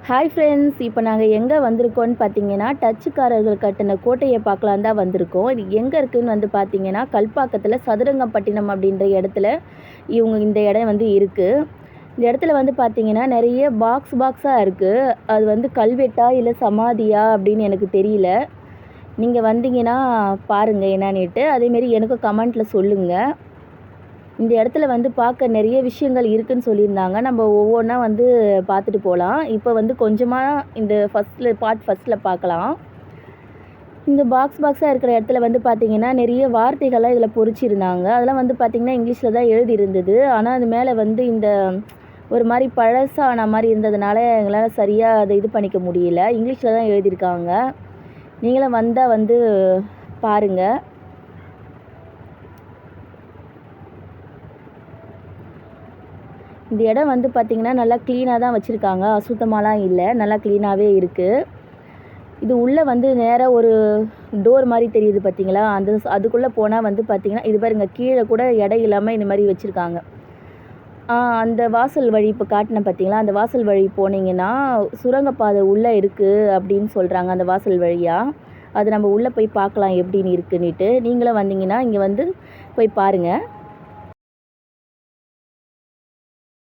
Hi friends, இப்போ நாங்கள் எங்கே வந்திருக்கோன்னு பார்த்தீங்கன்னா, டச்சுக்காரர்கள் கட்டின கோட்டையை பார்க்கலாம் தான் வந்திருக்கோம். இது எங்கே இருக்குதுன்னு வந்து பார்த்தீங்கன்னா, கல்பாக்கத்தில் சதுரங்கப்பட்டினம் அப்படின்ற இடத்துல இந்த இடம் வந்து இருக்குது. இந்த இடத்துல வந்து பார்த்தீங்கன்னா, நிறைய பாக்ஸாக இருக்குது. அது வந்து கல்வெட்டா இல்லை சமாதியா அப்படின்னு எனக்கு தெரியல. நீங்கள் வந்தீங்கன்னா பாருங்கள் என்னான்னுட்டு. அதேமாரி எனக்கும் கமெண்ட்டில் சொல்லுங்கள். இந்த இடத்துல வந்து பார்க்க நிறைய விஷயங்கள் இருக்குதுன்னு சொல்லியிருந்தாங்க. நம்ம ஒவ்வொன்றா வந்து பார்த்துட்டு போகலாம். இப்போ வந்து கொஞ்சமாக இந்த பார்ட் ஃபஸ்ட்டில் பார்க்கலாம். இந்த பாக்ஸாக இருக்கிற இடத்துல வந்து பார்த்திங்கன்னா, நிறைய வார்த்தைகள்லாம் இதில் பொறிச்சிருந்தாங்க. அதெல்லாம் வந்து பார்த்திங்கன்னா இங்கிலீஷில் தான் எழுதியிருந்தது. ஆனால் அது மேலே வந்து இந்த ஒரு மாதிரி பழசான மாதிரி இருந்ததுனால எங்களால் சரியாக அதை இது பண்ணிக்க முடியல. இங்கிலீஷில் தான் எழுதியிருக்காங்க. நீங்களும் வந்தால் வந்து பாருங்கள். இந்த இடம் வந்து பார்த்திங்கன்னா நல்லா க்ளீனாக தான் வச்சுருக்காங்க. அசுத்தமாலாம் இல்லை, நல்லா க்ளீனாகவே இருக்குது. இது உள்ளே வந்து நேராக ஒரு டோர் மாதிரி தெரியுது பார்த்தீங்களா? அதுக்குள்ளே போனால் வந்து பார்த்திங்கன்னா, இது பாருங்க, கீழே கூட இடம் இல்லாமல் இந்த மாதிரி வச்சுருக்காங்க. அந்த வாசல் வழி இப்போ காட்டினேன் பார்த்தீங்களா? அந்த வாசல் வழி போனீங்கன்னா சுரங்கப்பாதை உள்ளே இருக்குது அப்படின்னு சொல்கிறாங்க. அந்த வாசல் வழியாக அது நம்ம உள்ளே போய் பார்க்கலாம் எப்படின்னு இருக்குன்னுட்டு. நீங்களும் வந்தீங்கன்னா இங்கே வந்து போய் பாருங்கள்.